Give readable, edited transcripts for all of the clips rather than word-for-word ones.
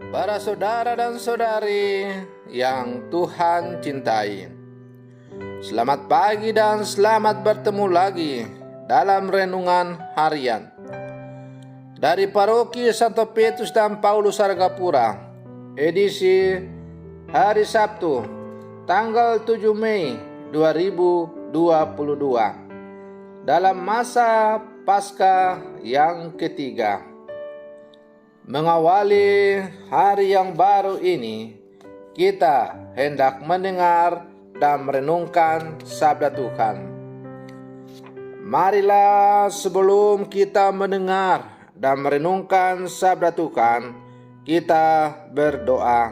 Para saudara dan saudari yang Tuhan cintai, selamat pagi dan selamat bertemu lagi dalam renungan harian dari Paroki Santo Petrus dan Paulus Argapura, edisi hari Sabtu, tanggal 7 Mei 2022, dalam masa Paskah yang ketiga. Mengawali hari yang baru ini, kita hendak mendengar dan merenungkan sabda Tuhan. Marilah sebelum kita mendengar dan merenungkan sabda Tuhan, kita berdoa.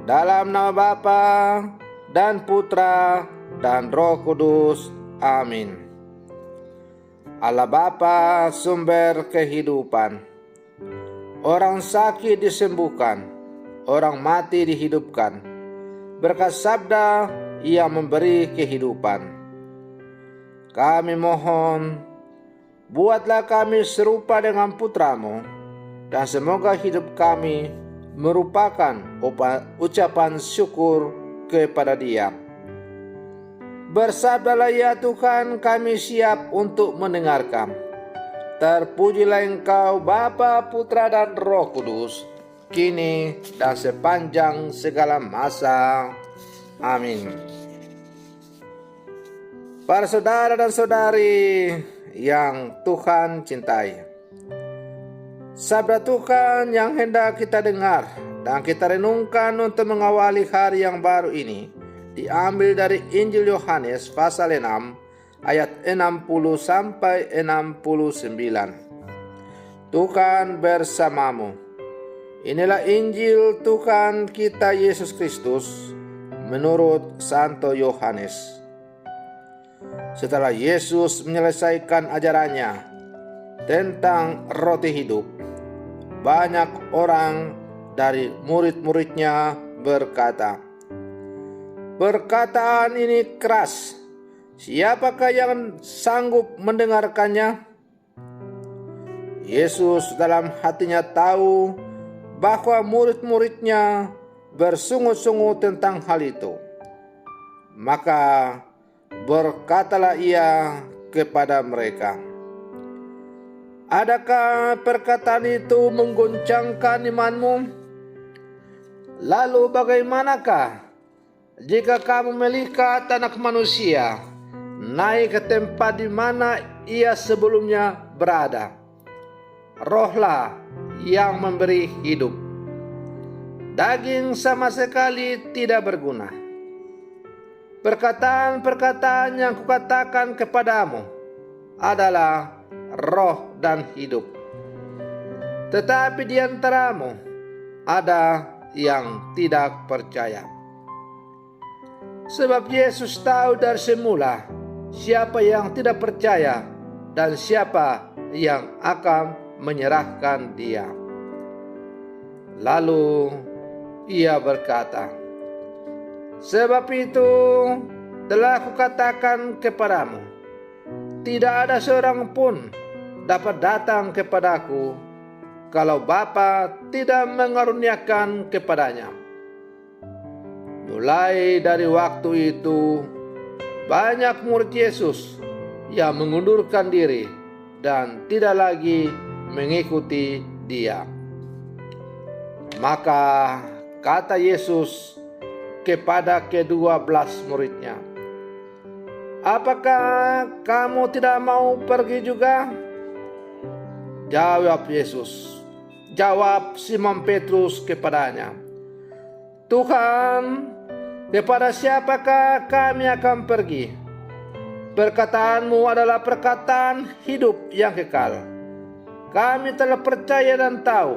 Dalam nama Bapa dan Putra dan Roh Kudus. Amin. Allah Bapa, sumber kehidupan. Orang sakit disembuhkan, orang mati dihidupkan. Berkat sabda Ia memberi kehidupan. Kami mohon, buatlah kami serupa dengan Putra-Mu, dan semoga hidup kami merupakan ucapan syukur kepada Dia. Bersabdalah ya Tuhan, kami siap untuk mendengarkan. Terpujilah Engkau Bapa, Putra dan Roh Kudus, kini dan sepanjang segala masa. Amin. Para saudara dan saudari yang Tuhan cintai, sabda Tuhan yang hendak kita dengar dan kita renungkan untuk mengawali hari yang baru ini diambil dari Injil Yohanes pasal 6 ayat 60 sampai 69. Tuhan bersamamu. Inilah Injil Tuhan kita Yesus Kristus menurut Santo Yohanes. Setelah Yesus menyelesaikan ajarannya tentang roti hidup, banyak orang dari murid-muridnya berkata, "Perkataan ini keras. Siapakah yang sanggup mendengarkannya?" Yesus dalam hatinya tahu bahwa murid-muridnya bersungut-sungut tentang hal itu. Maka berkatalah Ia kepada mereka, "Adakah perkataan itu mengguncangkan imanmu? Lalu bagaimanakah jika kamu melihat Anak Manusia naik ke tempat di mana Ia sebelumnya berada? Rohlah yang memberi hidup. Daging sama sekali tidak berguna. Perkataan-perkataan yang kukatakan kepadamu adalah roh dan hidup. Tetapi di antaramu ada yang tidak percaya." Sebab Yesus tahu dari semula siapa yang tidak percaya dan siapa yang akan menyerahkan Dia. Lalu Ia berkata, "Sebab itu telah kukatakan kepadamu, tidak ada seorang pun dapat datang kepadaku kalau Bapa tidak mengaruniakan kepadanya." Mulai dari waktu itu, banyak murid Yesus yang mengundurkan diri dan tidak lagi mengikuti Dia. Maka kata Yesus kepada ke-12 muridnya, "Apakah kamu tidak mau pergi juga?" Jawab Simon Petrus kepadanya, "Tuhan, kepada siapakah kami akan pergi? Perkataan-Mu adalah perkataan hidup yang kekal. Kami telah percaya dan tahu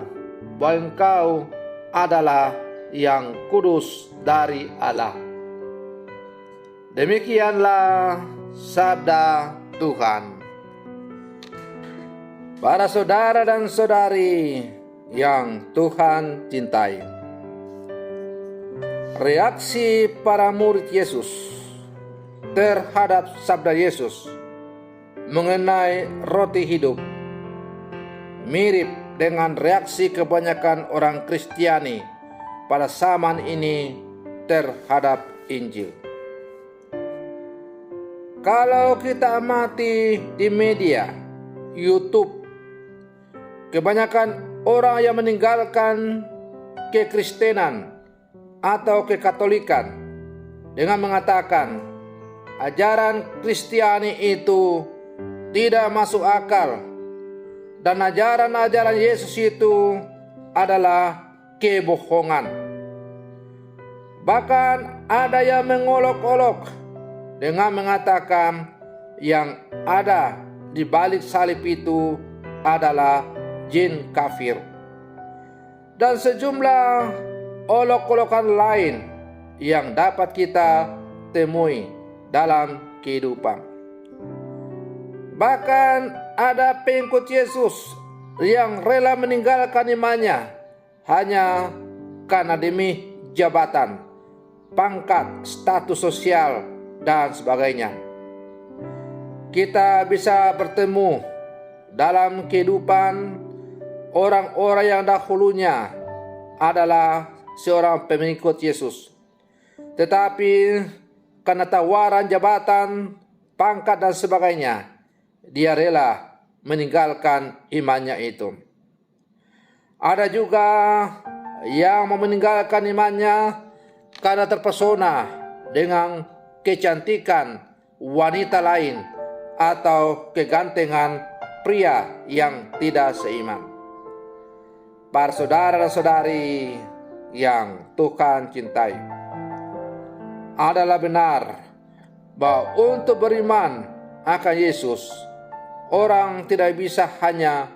bahwa Engkau adalah yang kudus dari Allah." Demikianlah sabda Tuhan. Para saudara dan saudari yang Tuhan cintai, reaksi para murid Yesus terhadap sabda Yesus mengenai roti hidup mirip dengan reaksi kebanyakan orang Kristiani pada zaman ini terhadap Injil. Kalau kita amati di media, YouTube, kebanyakan orang yang meninggalkan kekristenan atau kekatolikan dengan mengatakan ajaran Kristiani itu tidak masuk akal dan ajaran-ajaran Yesus itu adalah kebohongan. Bahkan ada yang mengolok-olok dengan mengatakan yang ada di balik salib itu adalah jin kafir. Dan sejumlah olok-olokan lain yang dapat kita temui dalam kehidupan. Bahkan ada pengikut Yesus yang rela meninggalkan imannya hanya karena demi jabatan, pangkat, status sosial, dan sebagainya. Kita bisa bertemu dalam kehidupan orang-orang yang dahulunya adalah seorang pengikut Yesus, tetapi karena tawaran jabatan, pangkat, dan sebagainya, dia rela meninggalkan imannya itu. Ada juga yang mau meninggalkan imannya karena terpesona dengan kecantikan wanita lain atau kegantengan pria yang tidak seiman. Para saudara dan saudari yang Tuhan cintai, adalah benar bahwa untuk beriman akan Yesus, orang tidak bisa hanya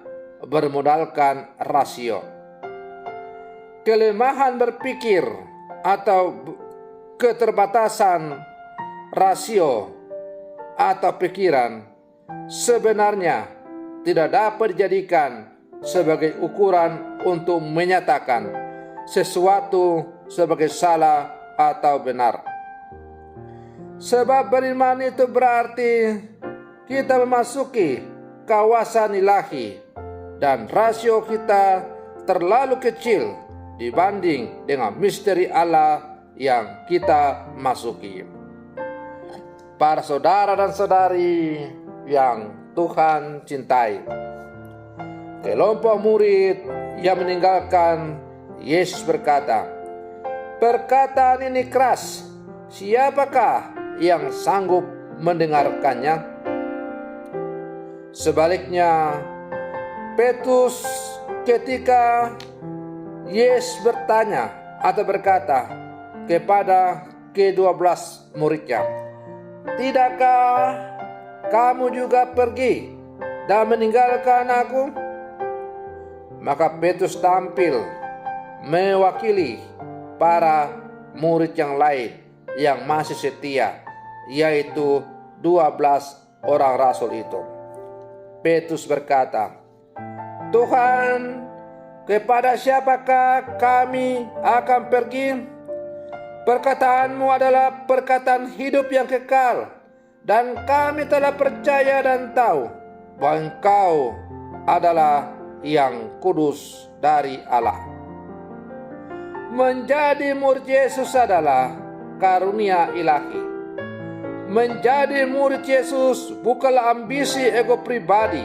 bermodalkan rasio. Kelemahan berpikir atau keterbatasan rasio atau pikiran sebenarnya tidak dapat dijadikan sebagai ukuran untuk menyatakan sesuatu sebagai salah atau benar. Sebab beriman itu berarti kita memasuki kawasan ilahi dan rasio kita terlalu kecil dibanding dengan misteri Allah yang kita masuki. Para saudara dan saudari yang Tuhan cintai, kelompok murid yang meninggalkan Yesus berkata, "Perkataan ini keras, siapakah yang sanggup mendengarkannya?" Sebaliknya, Petrus ketika Yesus bertanya atau berkata kepada ke-12 muridnya, "Tidakkah kamu juga pergi dan meninggalkan aku?" Maka Petrus tampil mewakili para murid yang lain yang masih setia, yaitu 12 orang rasul itu. Petrus berkata, "Tuhan, kepada siapakah kami akan pergi? Perkataanmu adalah perkataan hidup yang kekal, dan kami telah percaya dan tahu bahwa Engkau adalah yang kudus dari Allah." Menjadi murid Yesus adalah karunia ilahi. Menjadi murid Yesus bukanlah ambisi ego pribadi.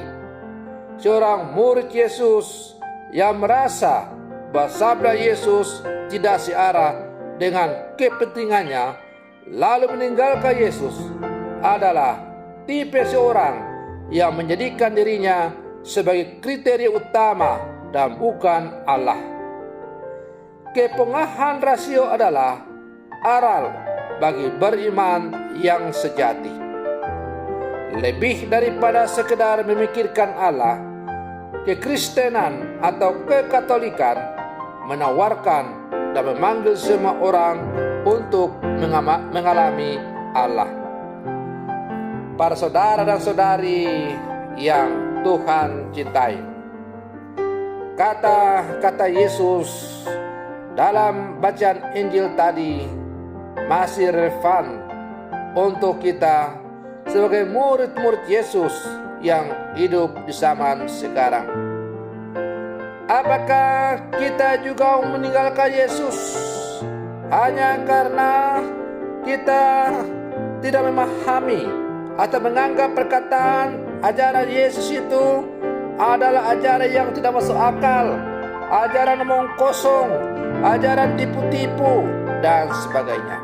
Seorang murid Yesus yang merasa bahwa sabda Yesus tidak searah dengan kepentingannya lalu meninggalkan Yesus adalah tipe seorang yang menjadikan dirinya sebagai kriteria utama dan bukan Allah. Kepengahan rasio adalah aral bagi beriman yang sejati. Lebih daripada sekedar memikirkan Allah, kekristenan atau kekatolikan menawarkan dan memanggil semua orang untuk mengalami Allah. Para saudara dan saudari yang Tuhan cintai, kata-kata Yesus dalam bacaan Injil tadi masih relevan untuk kita sebagai murid-murid Yesus yang hidup di zaman sekarang. Apakah kita juga meninggalkan Yesus hanya karena kita tidak memahami atau menganggap perkataan ajaran Yesus itu adalah ajaran yang tidak masuk akal, ajaran omong kosong, ajaran tipu-tipu, dan sebagainya.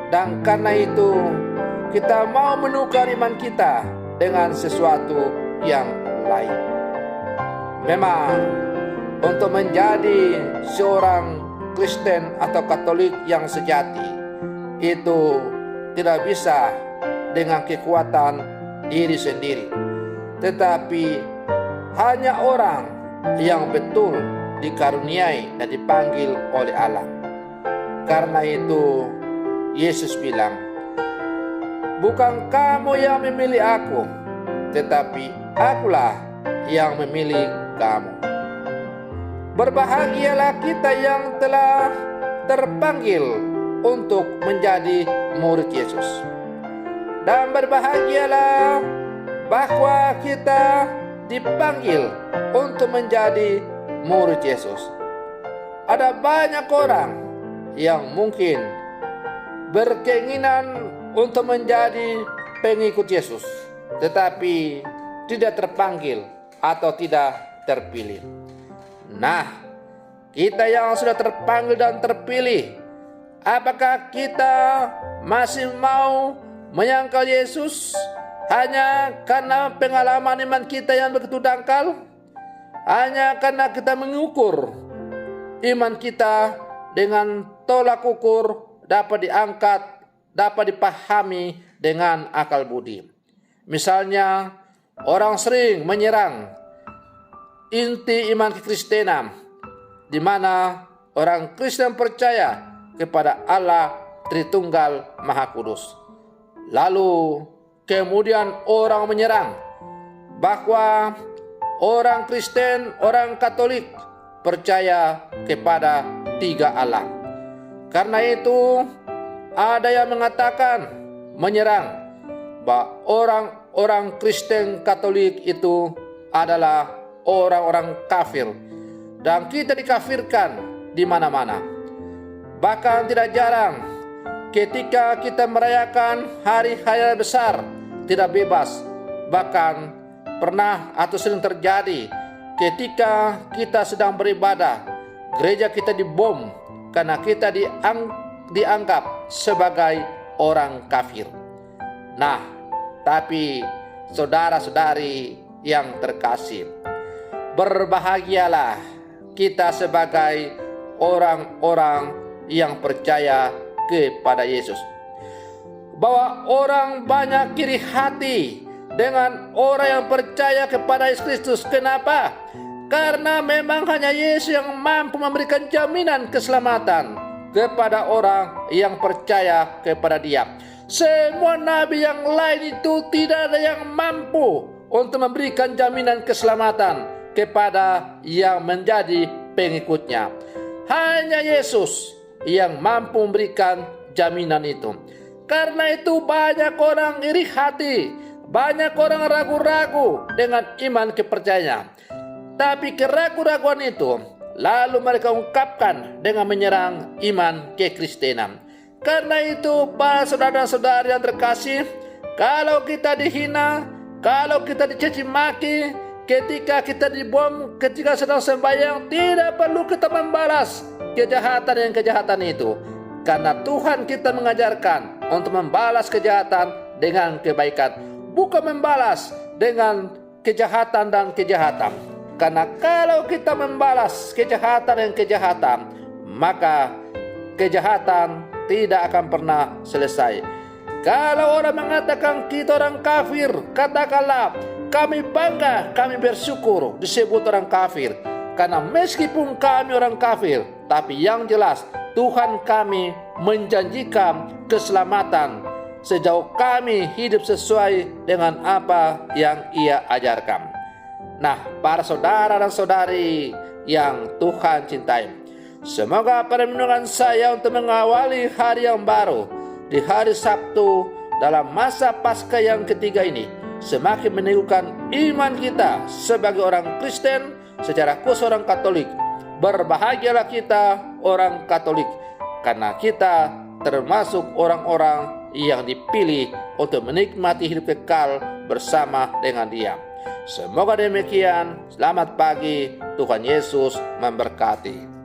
Dan karena itu kita mau menukar iman kita dengan sesuatu yang lain. Memang untuk menjadi seorang Kristen atau Katolik yang sejati itu tidak bisa dengan kekuatan diri sendiri, tetapi hanya orang yang betul dikaruniai dan dipanggil oleh Allah. Karena itu Yesus bilang, bukan kamu yang memilih aku, tetapi akulah yang memilih kamu. Berbahagialah kita yang telah terpanggil untuk menjadi murid Yesus. Dan berbahagialah bahwa kita dipanggil untuk menjadi murid Yesus. Ada banyak orang yang mungkin berkeinginan untuk menjadi pengikut Yesus, tetapi tidak terpanggil atau tidak terpilih. Nah, kita yang sudah terpanggil dan terpilih, apakah kita masih mau menyangkal Yesus hanya karena pengalaman iman kita yang begitu dangkal? Hanya karena kita mengukur iman kita dengan tolak ukur dapat diangkat, dapat dipahami dengan akal budi. Misalnya, orang sering menyerang inti iman kekristenan, di mana orang Kristen percaya kepada Allah Tritunggal Maha Kudus. Lalu kemudian orang menyerang bahwa orang Kristen, orang Katolik percaya kepada 3 Allah. Karena itu ada yang mengatakan, menyerang bahwa orang-orang Kristen Katolik itu adalah orang-orang kafir, dan kita dikafirkan di mana-mana. Bahkan tidak jarang ketika kita merayakan hari-hari besar tidak bebas. Bahkan pernah atau sering terjadi ketika kita sedang beribadah, gereja kita dibom karena kita dianggap sebagai orang kafir. Nah, tapi saudara-saudari yang terkasih, berbahagialah kita sebagai orang-orang yang percaya kepada Yesus. Bahwa orang banyak iri hati dengan orang yang percaya kepada Yesus Kristus. Kenapa? Karena memang hanya Yesus yang mampu memberikan jaminan keselamatan kepada orang yang percaya kepada Dia. Semua nabi yang lain itu tidak ada yang mampu untuk memberikan jaminan keselamatan kepada yang menjadi pengikutnya. Hanya Yesus yang mampu memberikan jaminan itu. Karena itu banyak orang iri hati, banyak orang ragu-ragu dengan iman kepercayaan. Tapi keraguan-raguan itu lalu mereka ungkapkan dengan menyerang iman kekristenan. Karena itu para saudara-saudari yang terkasih, kalau kita dihina, kalau kita dicaci maki, ketika kita dibom, ketika sedang sembahyang, tidak perlu kita membalas kejahatan yang kejahatan itu. Karena Tuhan kita mengajarkan untuk membalas kejahatan dengan kebaikan, bukan membalas dengan kejahatan dan kejahatan. Karena kalau kita membalas kejahatan dan kejahatan, maka kejahatan tidak akan pernah selesai. Kalau orang mengatakan kita orang kafir, katakanlah kami bangga, kami bersyukur disebut orang kafir. Karena meskipun kami orang kafir, tapi yang jelas Tuhan kami menjanjikan keselamatan sejauh kami hidup sesuai dengan apa yang Ia ajarkan. Nah, para saudara dan saudari yang Tuhan cintai, semoga pada renungan saya untuk mengawali hari yang baru di hari Sabtu dalam masa Paskah yang ketiga ini semakin meneguhkan iman kita sebagai orang Kristen, secara khusus orang Katolik. Berbahagialah kita orang Katolik, karena kita termasuk orang-orang yang dipilih untuk menikmati hidup kekal bersama dengan Dia. Semoga demikian. Selamat pagi, Tuhan Yesus memberkati.